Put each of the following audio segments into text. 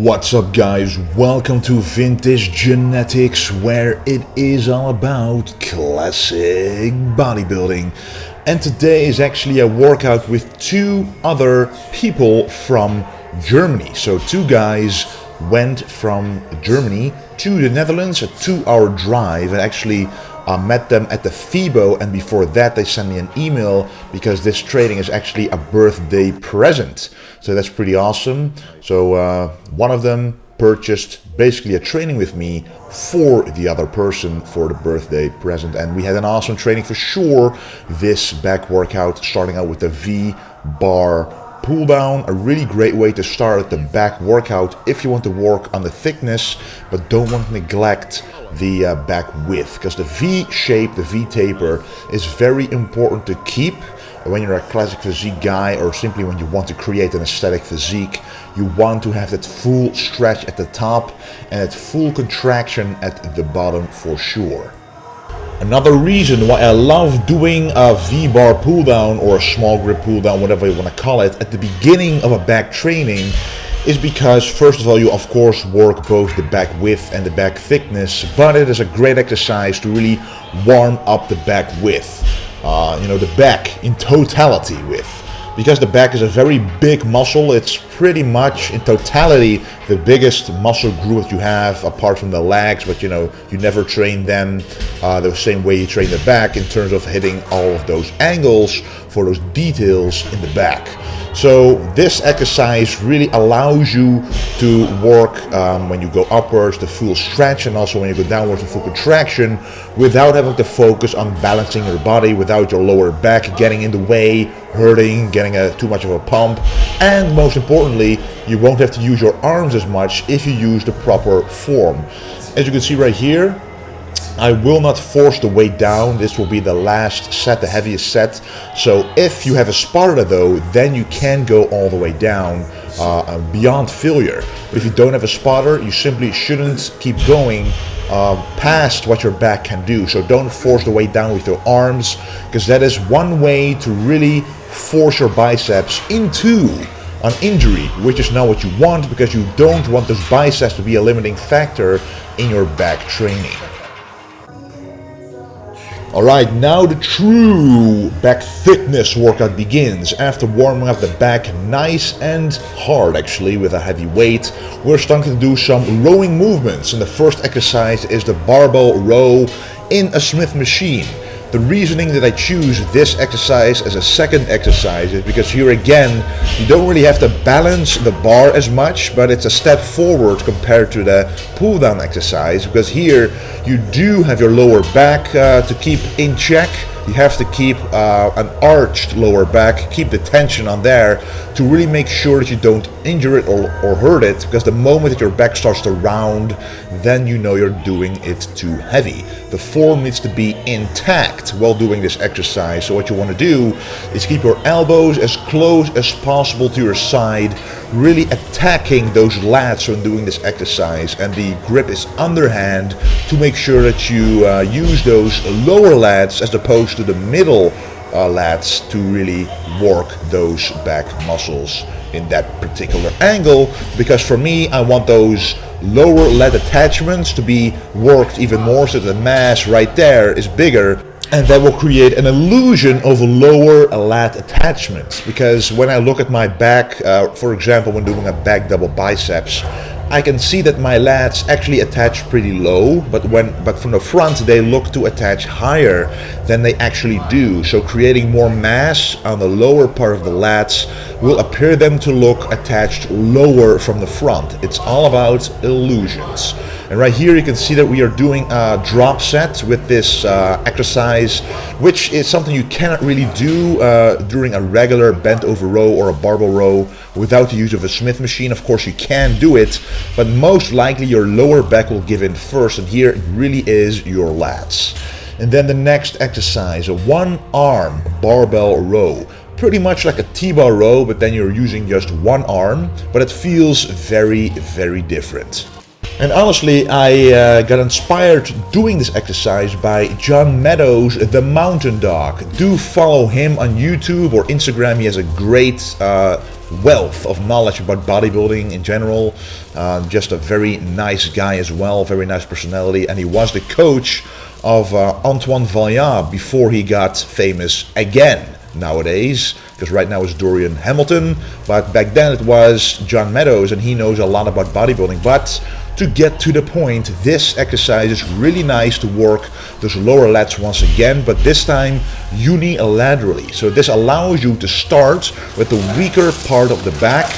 What's up guys, welcome to Vintage Genetics, where it is all about classic bodybuilding. And today is actually a workout with two other people from Germany. So two guys went from Germany to the Netherlands, a 2-hour drive, and actually met them at the FIBO, and before that they sent me an email because this training is actually a birthday present. So that's pretty awesome. So one of them purchased basically a training with me for the other person for the birthday present, and we had an awesome training for sure. This back workout, starting out with the V-bar pull down, a really great way to start the back workout if you want to work on the thickness but don't want to neglect the back width, because the V shape, the V taper, is very important to keep when you're a classic physique guy, or simply when you want to create an aesthetic physique. You want to have that full stretch at the top and that full contraction at the bottom for sure. Another reason why I love doing a V-bar pull down or a small grip pull down, whatever you want to call it, at the beginning of a back training is because, first of all, you of course work both the back width and the back thickness, but it is a great exercise to really warm up the back width, the back in totality width. Because the back is a very big muscle, it's pretty much in totality the biggest muscle group that you have apart from the legs, but you never train them the same way you train the back in terms of hitting all of those angles for those details in the back. So this exercise really allows you to work when you go upwards the full stretch, and also when you go downwards the full contraction, without having to focus on balancing your body, without your lower back getting in the way, hurting, getting too much of a pump. And most importantly, you won't have to use your arms as much if you use the proper form. As you can see right here, I will not force the weight down. This will be the last set, the heaviest set. So if you have a spotter though, then you can go all the way down beyond failure. But if you don't have a spotter, you simply shouldn't keep going past what your back can do. So don't force the weight down with your arms, because that is one way to really force your biceps into an injury, which is not what you want, because you don't want those biceps to be a limiting factor in your back training. Alright, now the true back thickness workout begins. After warming up the back nice and hard, actually, with a heavy weight, we're starting to do some rowing movements. And the first exercise is the barbell row in a Smith machine. The reasoning that I choose this exercise as a second exercise is because here again, you don't really have to balance the bar as much, but it's a step forward compared to the pull down exercise, because here you do have your lower back to keep in check. You have to keep an arched lower back, keep the tension on there to really make sure that you don't injure it or hurt it, because the moment that your back starts to round, then you know you're doing it too heavy. The form needs to be intact while doing this exercise. So what you want to do is keep your elbows as close as possible to your side, really attacking those lats when doing this exercise, and the grip is underhand to make sure that you use those lower lats as opposed to the middle lats to really work those back muscles in that particular angle. Because for me, I want those lower lat attachments to be worked even more, so the mass right there is bigger, and that will create an illusion of lower lat attachments. Because when I look at my back, for example, when doing a back double biceps, I can see that my lats actually attach pretty low, but from the front they look to attach higher than they actually do. So creating more mass on the lower part of the lats will appear them to look attached lower from the front. It's all about illusions. And right here you can see that we are doing a drop set with this exercise, which is something you cannot really do during a regular bent over row or a barbell row without the use of a Smith machine. Of course you can do it, but most likely your lower back will give in first, and here it really is your lats. And then the next exercise, a one arm barbell row. Pretty much like a T-bar row, but then you're using just one arm, but it feels very, very different. And honestly, I got inspired doing this exercise by John Meadows, the Mountain Dog. Do follow him on YouTube or Instagram. He has a great wealth of knowledge about bodybuilding in general. Just a very nice guy as well, very nice personality. And he was the coach of Antoine Vaillant before he got famous again nowadays, because right now it's Dorian Hamilton, but back then it was John Meadows, and he knows a lot about bodybuilding. But to get to the point, this exercise is really nice to work those lower lats once again, but this time unilaterally. So this allows you to start with the weaker part of the back.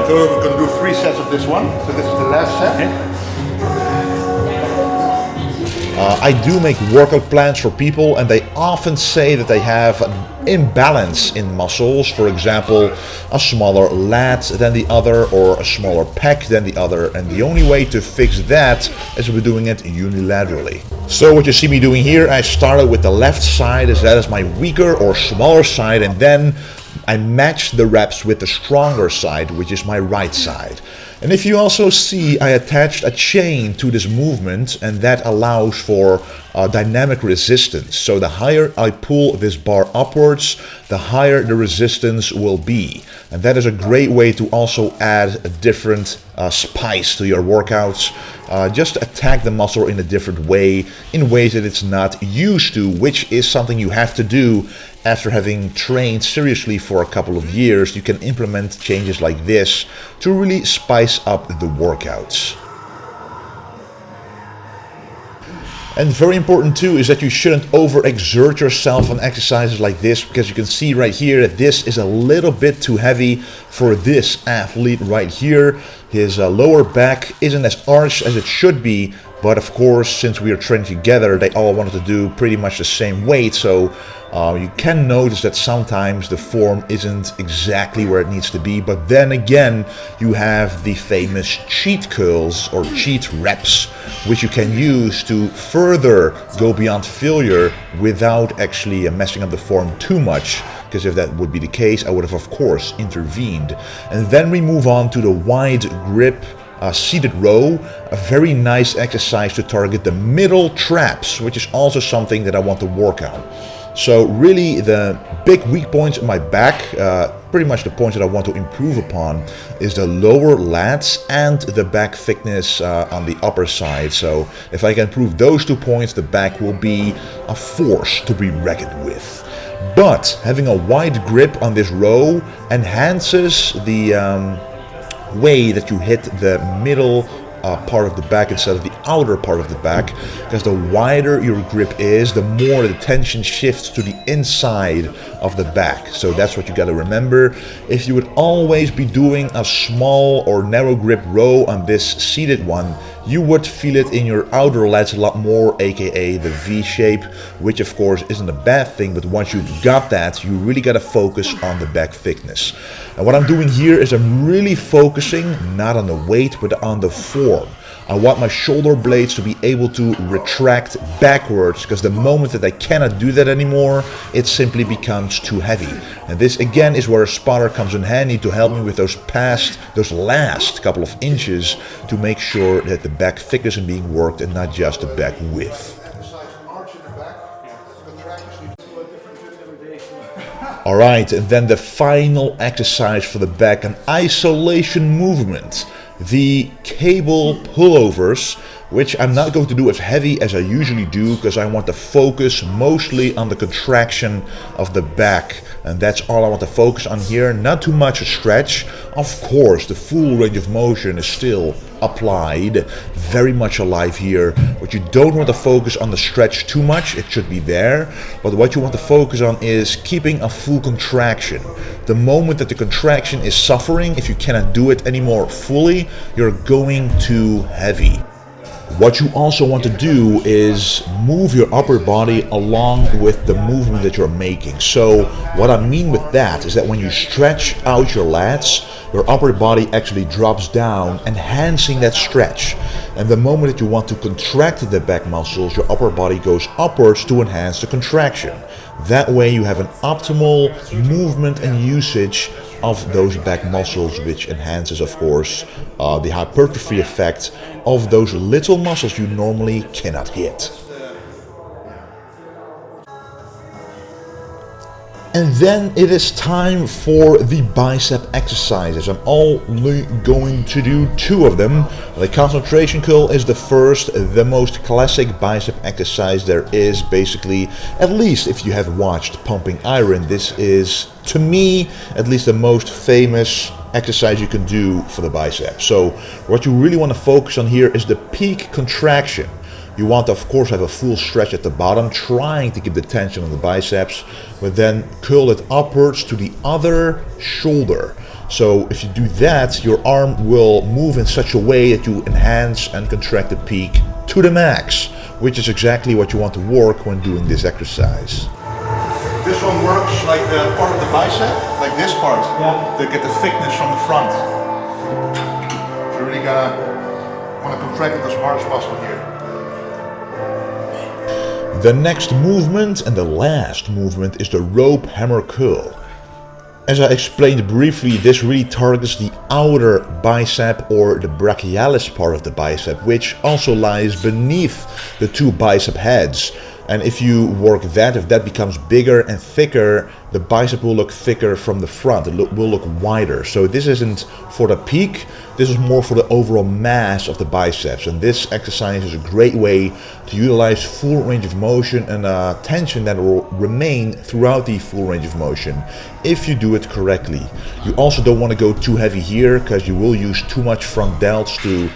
So we're going to do 3 sets of this one. So this is the last set. Okay. I do make workout plans for people, and they often say that they have an imbalance in muscles. For example, a smaller lat than the other, or a smaller pec than the other. And the only way to fix that is by doing it unilaterally. So what you see me doing here, I started with the left side, as that is my weaker or smaller side, and then I matched the reps with the stronger side, which is my right side. And if you also see, I attached a chain to this movement, and that allows for dynamic resistance. So the higher I pull this bar upwards, the higher the resistance will be. And that is a great way to also add a different spice to your workouts. Just attack the muscle in a different way, in ways that it's not used to, which is something you have to do after having trained seriously for a couple of years. You can implement changes like this to really spice up the workouts. And very important too is that you shouldn't overexert yourself on exercises like this, because you can see right here that this is a little bit too heavy for this athlete right here. His lower back isn't as arched as it should be, but of course, since we are training together, they all wanted to do pretty much the same weight. So you can notice that sometimes the form isn't exactly where it needs to be. But then again, you have the famous cheat curls or cheat reps, which you can use to further go beyond failure without actually messing up the form too much. Because if that would be the case, I would have, of course, intervened. And then we move on to the wide grip seated row, a very nice exercise to target the middle traps, which is also something that I want to work on. So really the big weak points in my back, pretty much the points that I want to improve upon, is the lower lats and the back thickness on the upper side. So if I can improve those 2 points, the back will be a force to be reckoned with. But having a wide grip on this row enhances the way that you hit the middle part of the back instead of the outer part of the back, because the wider your grip is, the more the tension shifts to the inside of the back. So that's what you got to remember. If you would always be doing a small or narrow grip row on this seated one, you would feel it in your outer lats a lot more, aka the V shape, which of course isn't a bad thing, but once you've got that, you really got to focus on the back thickness. And what I'm doing here is I'm really focusing not on the weight, but on the form. I want my shoulder blades to be able to retract backwards, because the moment that I cannot do that anymore, it simply becomes too heavy. And this again is where a spotter comes in handy to help me with those last couple of inches to make sure that the back thickness is being worked and not just the back width. Alright, and then the final exercise for the back, an isolation movement. The cable pullovers, which I'm not going to do as heavy as I usually do, because I want to focus mostly on the contraction of the back, and that's all I want to focus on here. Not too much a stretch. Of course, the full range of motion is still applied, very much alive here, but you don't want to focus on the stretch too much. It should be there, but what you want to focus on is keeping a full contraction. The moment that the contraction is suffering, if you cannot do it anymore fully, you're going too heavy. What you also want to do is move your upper body along with the movement that you're making. So what I mean with that is that when you stretch out your lats, your upper body actually drops down, enhancing that stretch. And the moment that you want to contract the back muscles, your upper body goes upwards to enhance the contraction. That way you have an optimal movement and usage of those back muscles, which enhances, of course, the hypertrophy effect of those little muscles you normally cannot hit. And then it is time for the bicep exercises. I'm only going to do 2 of them. The concentration curl is the first, the most classic bicep exercise there is. Basically, at least if you have watched Pumping Iron, this is, to me, at least the most famous exercise you can do for the bicep. So what you really want to focus on here is the peak contraction. You want to, of course, have a full stretch at the bottom, trying to keep the tension on the biceps, but then curl it upwards to the other shoulder. So if you do that, your arm will move in such a way that you enhance and contract the peak to the max, which is exactly what you want to work when doing this exercise. This one works like the part of the bicep, like this part, to get the thickness from the front. So you're really gonna want to contract it as hard as possible here. The next movement and the last movement is the rope hammer curl. As I explained briefly, this really targets the outer bicep or the brachialis part of the bicep, which also lies beneath the 2 bicep heads. And if you work that, if that becomes bigger and thicker, the bicep will look thicker from the front. It will look wider. So this isn't for the peak, this is more for the overall mass of the biceps. And this exercise is a great way to utilize full range of motion and tension that will remain throughout the full range of motion if you do it correctly. You also don't want to go too heavy here because you will use too much front delts to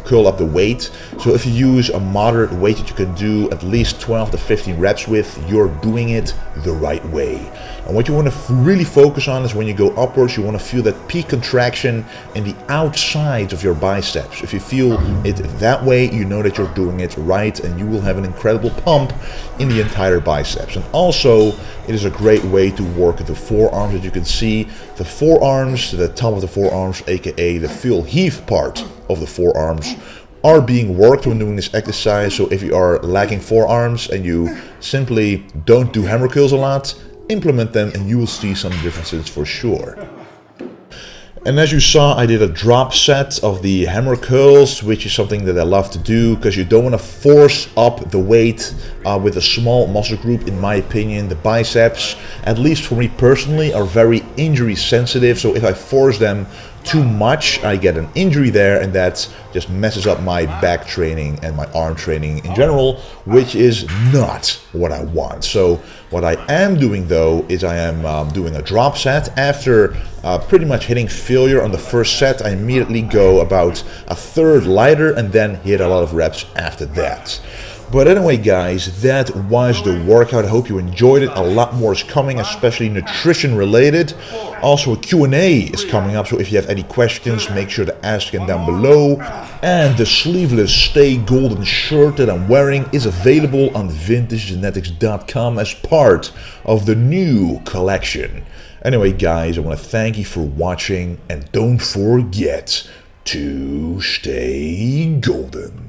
curl up the weight. So if you use a moderate weight that you can do at least 12 to 15 reps with, you're doing it the right way. And what you want to really focus on is when you go upwards, you want to feel that peak contraction in the outsides of your biceps. If you feel it that way, you know that you're doing it right, and you will have an incredible pump in the entire biceps. And also, it is a great way to work the forearms. As you can see, the forearms, the top of the forearms, aka the full heave part of the forearms, are being worked when doing this exercise. So if you are lacking forearms and you simply don't do hammer curls a lot, implement them and you will see some differences for sure. And as you saw, I did a drop set of the hammer curls, which is something that I love to do because you don't want to force up the weight with a small muscle group. In my opinion, the biceps, at least for me personally, are very injury sensitive. So if I force them too much, I get an injury there, and that just messes up my back training and my arm training in general, which is not what I want. So what I am doing though is I am doing a drop set. After pretty much hitting failure on the first set, I immediately go about a third lighter and then hit a lot of reps after that. But anyway, guys, that was the workout. I hope you enjoyed it. A lot more is coming, especially nutrition related. Also, a Q&A is coming up, so if you have any questions, make sure to ask them down below. And the sleeveless Stay Golden shirt that I'm wearing is available on vintagegenetics.com as part of the new collection. Anyway, guys, I want to thank you for watching, and don't forget to stay golden.